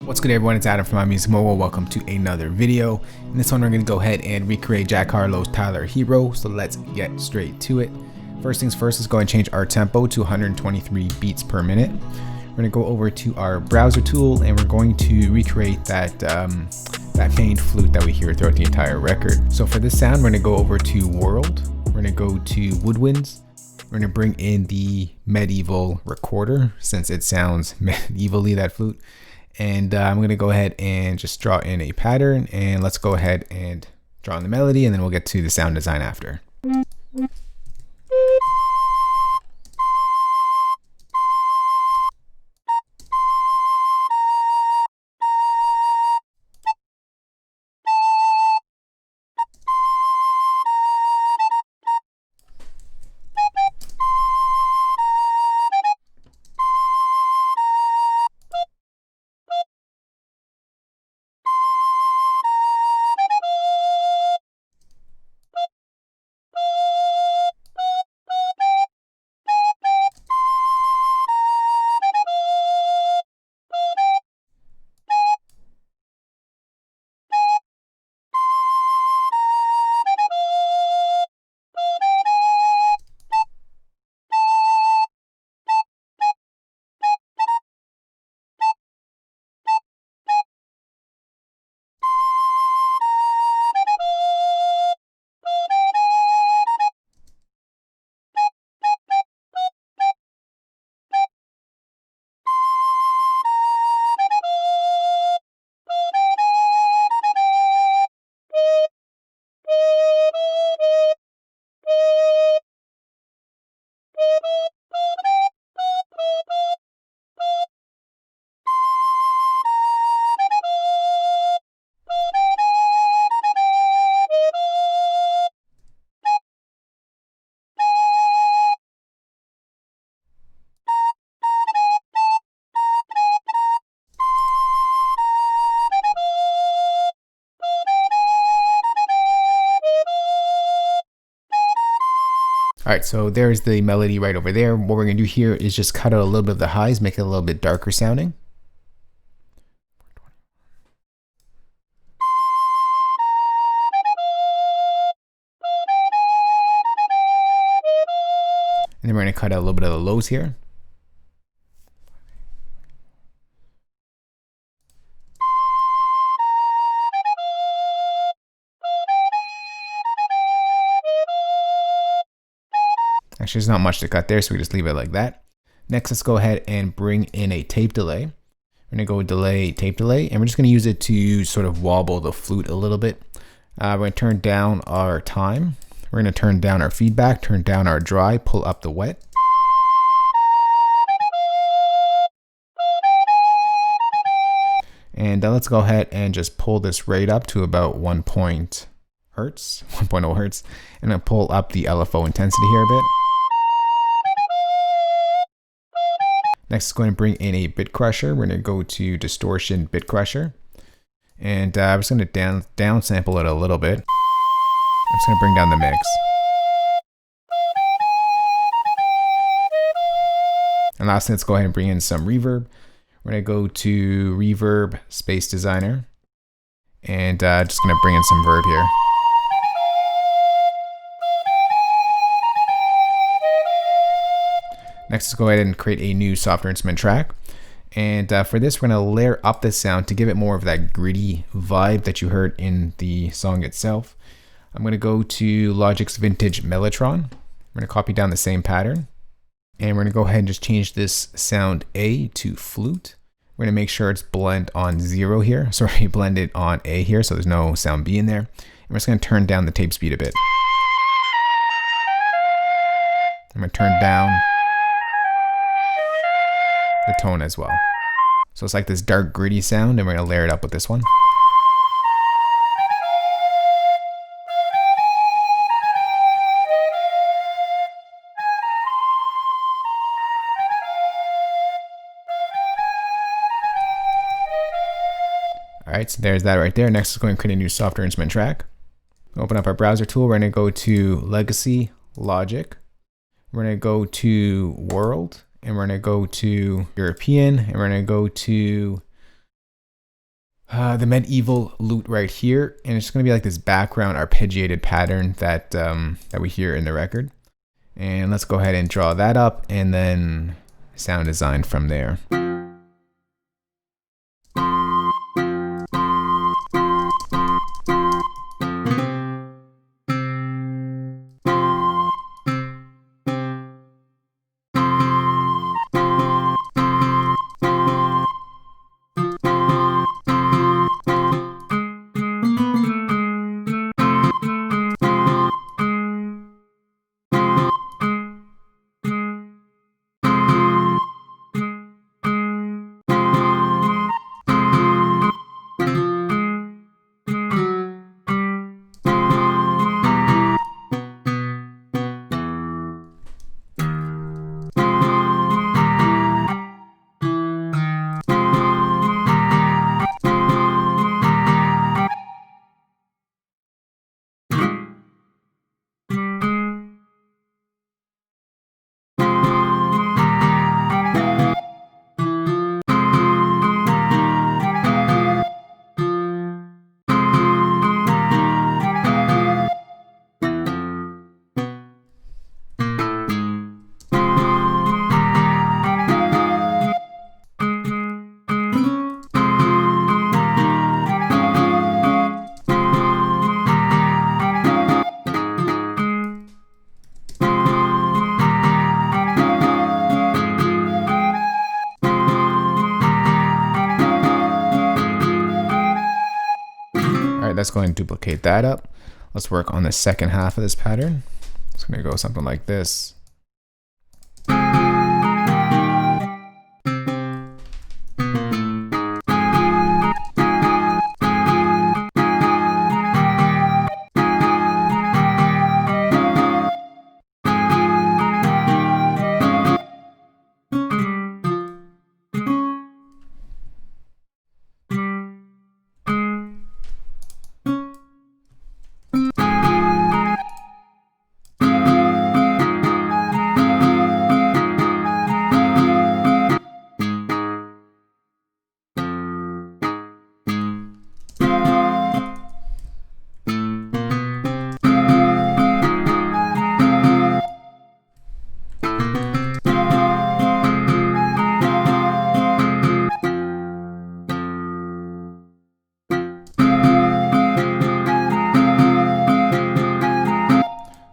What's good everyone, it's Adam from iMusicMobile. Welcome to another video. In this one we're going to go ahead and recreate Jack Harlow's Tyler HERRO, so let's get straight to it. First things first, let's go and change our tempo to 123 beats per minute. We're going to go over to our browser tool and we're going to recreate that feigned flute that we hear throughout the entire record. So for this sound, we're going to go over to World, we're going to go to Woodwinds, we're going to bring in the medieval recorder since it sounds medievally, that flute. And I'm going to go ahead and just draw in a pattern, and let's go ahead and draw in the melody, and then we'll get to the sound design after. Alright, so there's the melody right over there. What we're going to do here is just cut out a little bit of the highs, make it a little bit darker sounding. And then we're going to cut out a little bit of the lows here. Actually, there's not much to cut there, so we just leave it like that. Next, let's go ahead and bring in a tape delay. We're going to go delay, tape delay, and we're just going to use it to sort of wobble the flute a little bit. We're going to turn down our time. We're going to turn down our feedback, turn down our dry, pull up the wet. And let's go ahead and just pull this rate up to about 1.0 hertz, and then pull up the LFO intensity here a bit. Next, going to bring in a bit crusher. We're going to go to distortion bit crusher, and I'm just going to down sample it a little bit. I'm just going to bring down the mix. And lastly, let's go ahead and bring in some reverb. We're going to go to reverb space designer, and just going to bring in some verb here. Next, let's go ahead and create a new software instrument track. And for this, we're going to layer up the sound to give it more of that gritty vibe that you heard in the song itself. I'm going to go to Logic's Vintage Mellotron. We're going to copy down the same pattern. And we're going to go ahead and just change this sound A to flute. We're going to make sure it's blend on 0 here. Sorry, blended on A here, so there's no sound B in there. And we're just going to turn down the tape speed a bit. I'm going to turn down the tone as well. So it's like this dark gritty sound, and we're going to layer it up with this one. Alright, so there's that right there. Next is going to create a new software instrument track. Open up our browser tool. We're going to go to Legacy, Logic. We're going to go to World, and we're going to go to European, and we're going to go to the medieval lute right here, and it's going to be like this background arpeggiated pattern that that we hear in the record. And let's go ahead and draw that up, and then sound design from there. Let's go ahead and duplicate that up. Let's work on the second half of this pattern. It's going to go something like this.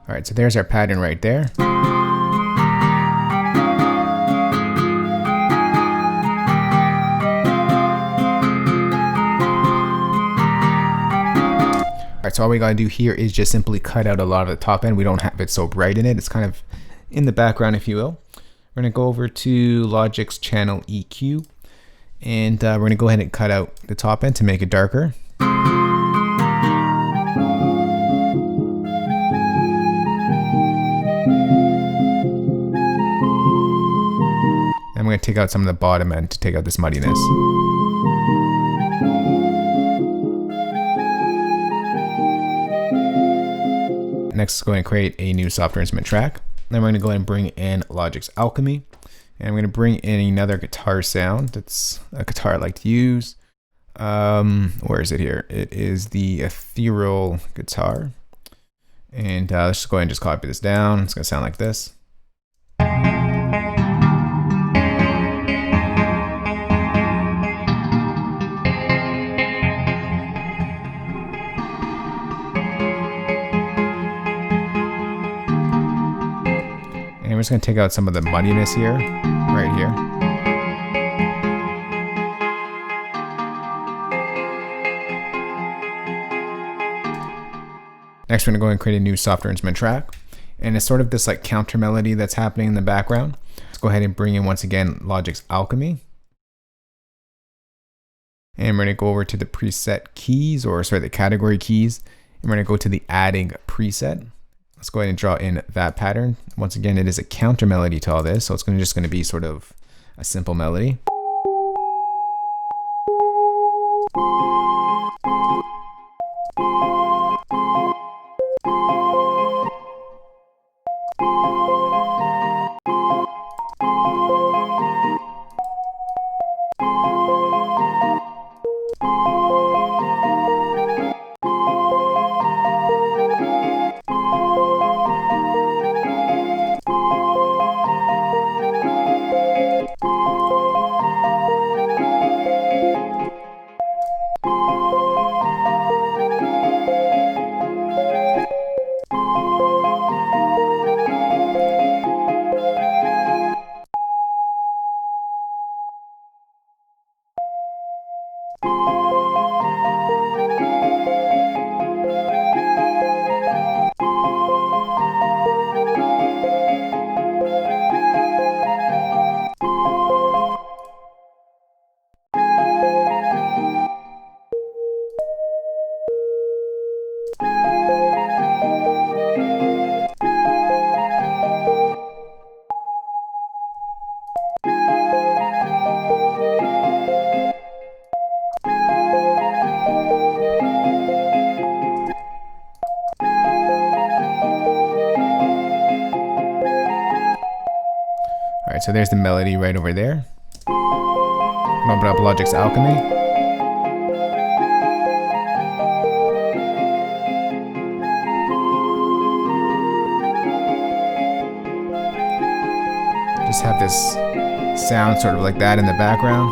Alright, so there's our pattern right there. Alright, so all we gotta do here is just simply cut out a lot of the top end. We don't have it so bright in it. It's kind of in the background, if you will. We're gonna go over to Logic's channel EQ, and we're gonna go ahead and cut out the top end to make it darker. I'm going to take out some of the bottom end to take out this muddiness. Next, go ahead and create a new software instrument track. Then we're going to go ahead and bring in Logic's Alchemy. And I'm going to bring in another guitar sound. That's a guitar I like to use. Where is it here? It is the Ethereal guitar. And let's just go ahead and just copy this down. It's going to sound like this. And we're just going to take out some of the muddiness here, right here. Next, we're going to go and create a new software instrument track. And it's sort of this like counter melody that's happening in the background. Let's go ahead and bring in once again Logic's Alchemy. And we're going to go over to the preset keys, or sorry, the category keys. And we're going to go to the adding preset. Let's go ahead and draw in that pattern. Once again, it is a counter melody to all this, so it's just going to be sort of a simple melody. So there's the melody right over there. Open up Logic's Alchemy. Just have this sound sort of like that in the background.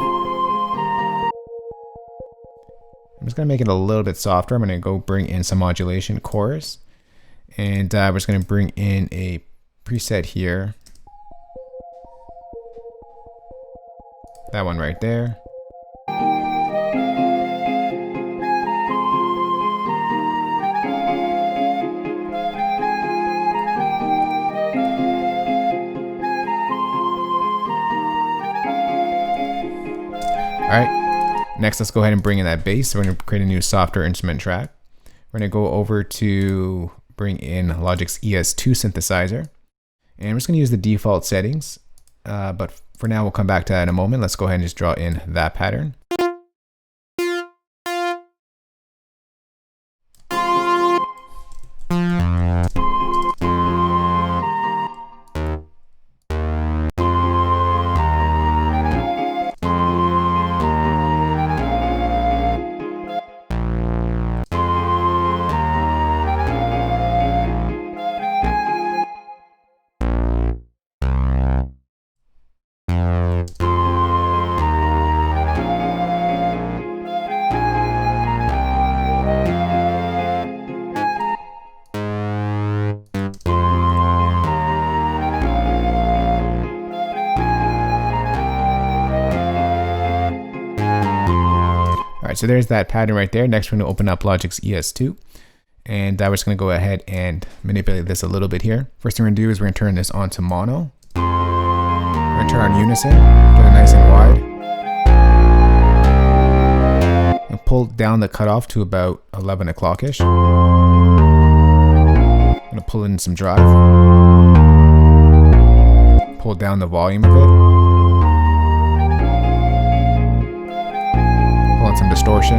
I'm just going to make it a little bit softer. I'm going to go bring in some modulation chorus. And we're just going to bring in a preset here. That one right there. Alright, next let's go ahead and bring in that bass. So we're going to create a new softer instrument track. We're going to go over to bring in Logic's ES2 synthesizer. And I'm just going to use the default settings. But for now, we'll come back to that in a moment. Let's go ahead and just draw in that pattern. Alright, so there's that pattern right there. Next, we're going to open up Logic's ES2. And we're just going to go ahead and manipulate this a little bit here. First thing we're going to do is we're going to turn this on to mono. We're going to turn on unison, get it nice and wide. And pull down the cutoff to about 11 o'clock-ish. I'm going to pull in some drive. Pull down the volume a bit. Some distortion.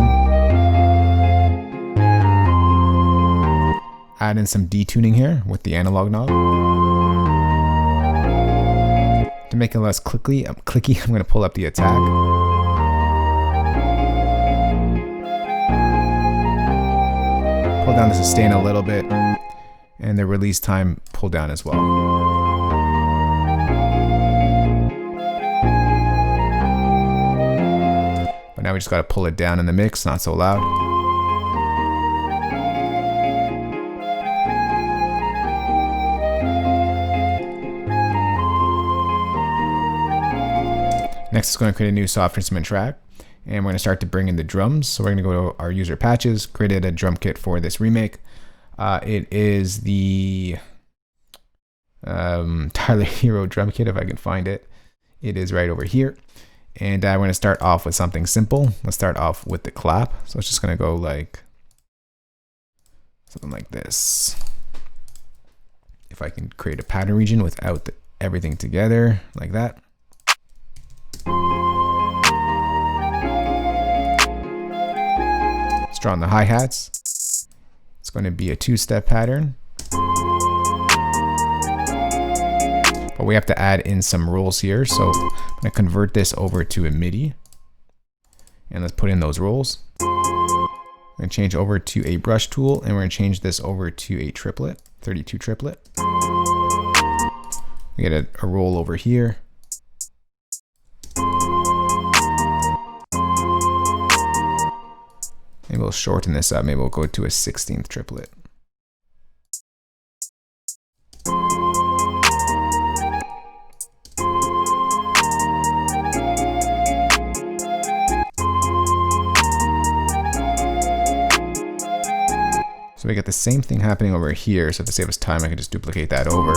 Add in some detuning here with the analog knob. To make it less clicky, I'm going to pull up the attack. Pull down the sustain a little bit, and the release time pull down as well. Now we just got to pull it down in the mix, not so loud. Next, it's going to create a new soft instrument track, and we're going to start to bring in the drums. So we're going to go to our user patches, created a drum kit for this remake. It is the Tyler HERRO drum kit, if I can find it. It is right over here. And we're going to start off with something simple. Let's start off with the clap. So it's just going to go like something like this. If I can create a pattern region without everything together, like that. Let's draw on the hi-hats. It's going to be a two-step pattern. But we have to add in some rolls here. So I'm going to convert this over to a MIDI. And let's put in those rolls. I'm going to change over to a brush tool, and we're going to change this over to a triplet, 32 triplet. We get a roll over here. Maybe we'll shorten this up. Maybe we'll go to a 16th triplet. So we get the same thing happening over here. So to save us time, I can just duplicate that over.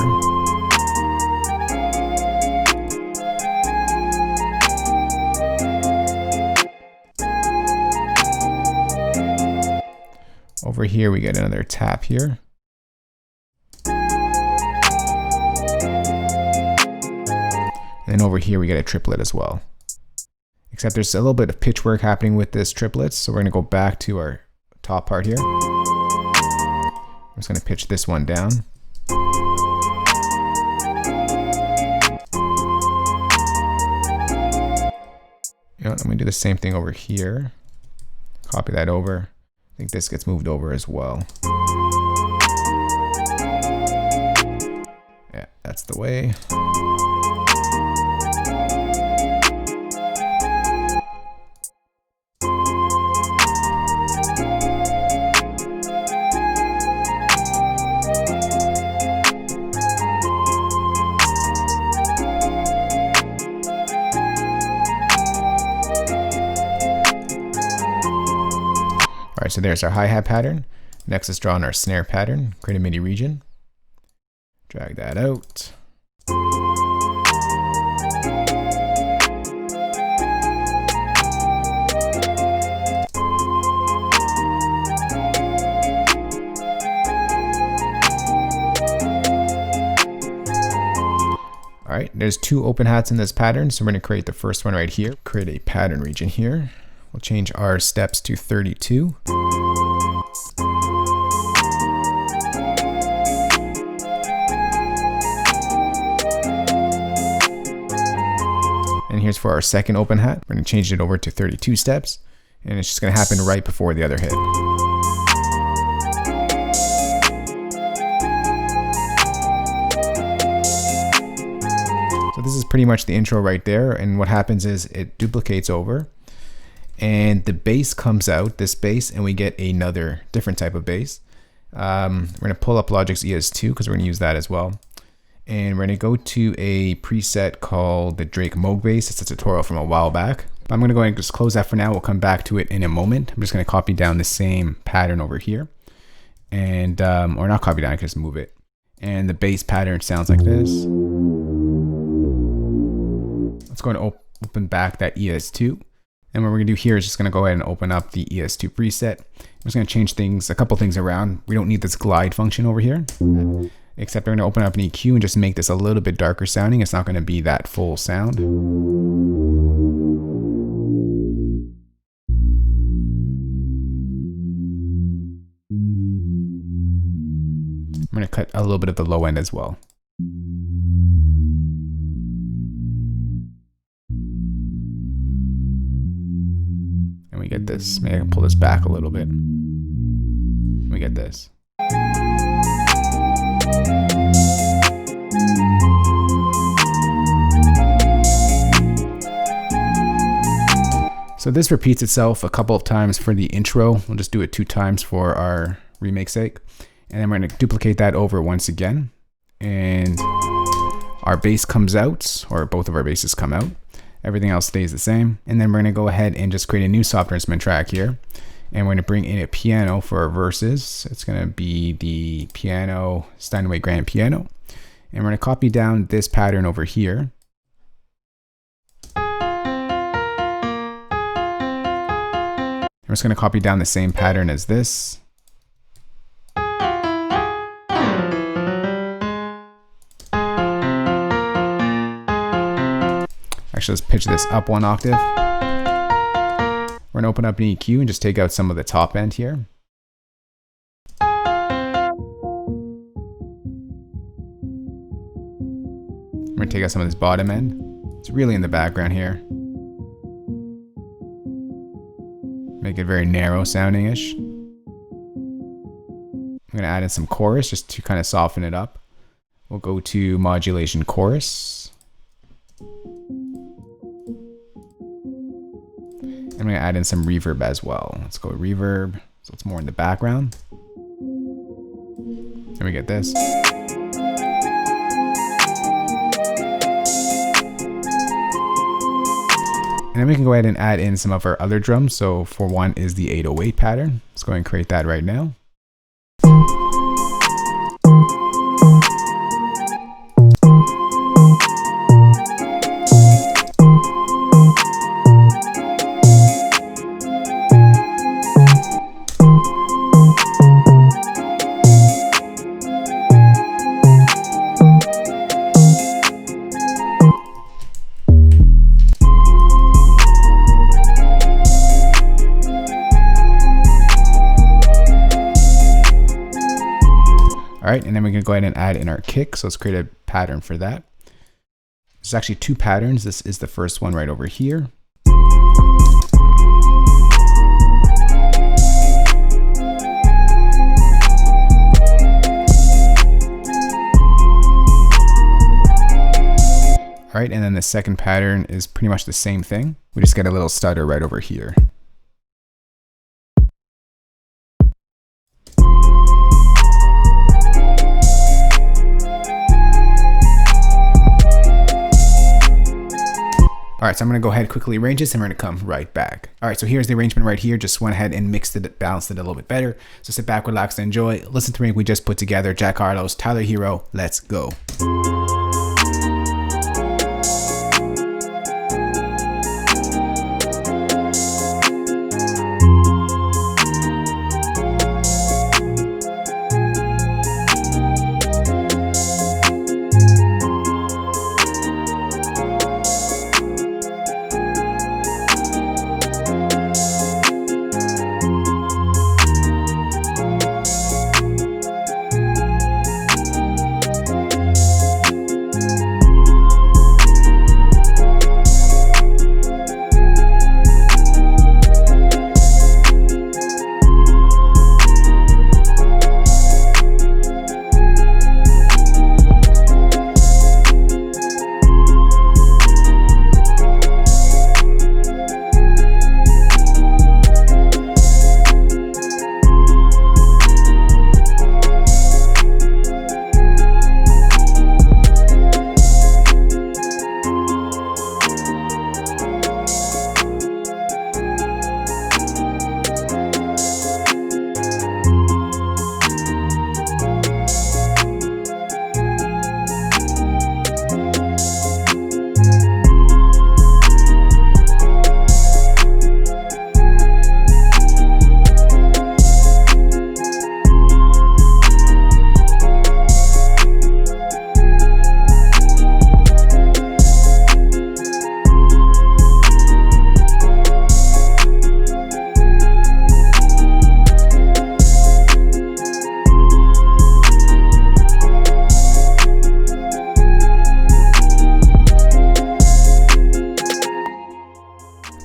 Over here, we get another tap here. And then over here, we get a triplet as well. Except there's a little bit of pitch work happening with this triplet. So we're going to go back to our top part here. I'm just going to pitch this one down. know what, I'm gonna do the same thing over here. Copy that over. I think this gets moved over as well. Yeah, that's the way. Alright, so there's our hi-hat pattern. Next, let's draw on our snare pattern. Create a MIDI region. Drag that out. Alright, there's 2 open hats in this pattern, so we're going to create the first one right here. Create a pattern region here. We'll change our steps to 32. And here's for our second open hat. We're going to change it over to 32 steps, and it's just going to happen right before the other hit. So this is pretty much the intro right there, and what happens is it duplicates over, and the bass comes out, this bass, and we get another different type of bass. We're going to pull up Logic's ES2 because we're going to use that as well. And we're going to go to a preset called the Drake Moog bass. It's a tutorial from a while back. But I'm going to go ahead and just close that for now. We'll come back to it in a moment. I'm just going to copy down the same pattern over here. And, or not copy down, I can just move it. And the bass pattern sounds like this. Let's go and open back that ES2. And what we're going to do here is just going to go ahead and open up the ES2 preset. I'm just going to change things, a couple things around. We don't need this glide function over here, except we're going to open up an EQ and just make this a little bit darker sounding. It's not going to be that full sound. I'm going to cut a little bit of the low end as well. And we get this. Maybe I can pull this back a little bit. We get this. So this repeats itself a couple of times for the intro. We'll just do it 2 times for our remake sake. And then we're going to duplicate that over once again. And our bass comes out, or both of our basses come out. Everything else stays the same. And then we're going to go ahead and just create a new software instrument track here. And we're going to bring in a piano for our verses. It's going to be the piano, Steinway Grand Piano. And we're going to copy down this pattern over here. I'm just going to copy down the same pattern as this. Actually, let's pitch this up 1 octave. We're going to open up an EQ and just take out some of the top end here. We're going to take out some of this bottom end. It's really in the background here. Make it very narrow sounding-ish. I'm going to add in some chorus just to kind of soften it up. We'll go to modulation chorus. I'm going to add in some reverb as well. Let's go reverb, so it's more in the background. And we get this. And then we can go ahead and add in some of our other drums. So for one is the 808 pattern. Let's go ahead and create that right now. All right, and then we can go ahead and add in our kick. So let's create a pattern for that. There's actually 2 patterns. This is the first one right over here. the second pattern is pretty much the same thing. We just get a little stutter right over here. Alright, so I'm going to go ahead and quickly arrange this and we're going to come right back. Alright, so here's the arrangement right here. Just went ahead and mixed it, balanced it a little bit better. So sit back, relax, and enjoy. Listen to the remake we just put together. Jack Harlow's Tyler HERRO. Let's go.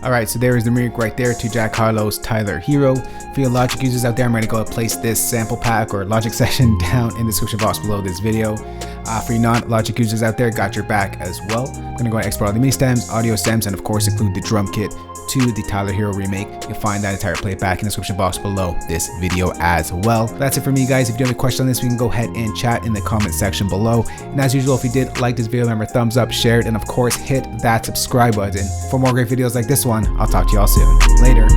Alright, so there is the remake right there to Jack Harlow's Tyler HERRO. For your Logic users out there, I'm going to go and place this sample pack or Logic session down in the description box below this video. For your non-Logic users out there, got your back as well. I'm going to go and export all the MIDI stems, audio stems, and of course include the drum kit to the Tyler HERRO remake. You'll find that entire playback in the description box below this video as well. That's it for me, guys. If you do have a question on this, we can go ahead and chat in the comment section below. And as usual, if you did like this video, remember thumbs up, share it, and of course hit that subscribe button for more great videos like this one. I'll talk to y'all soon. Later.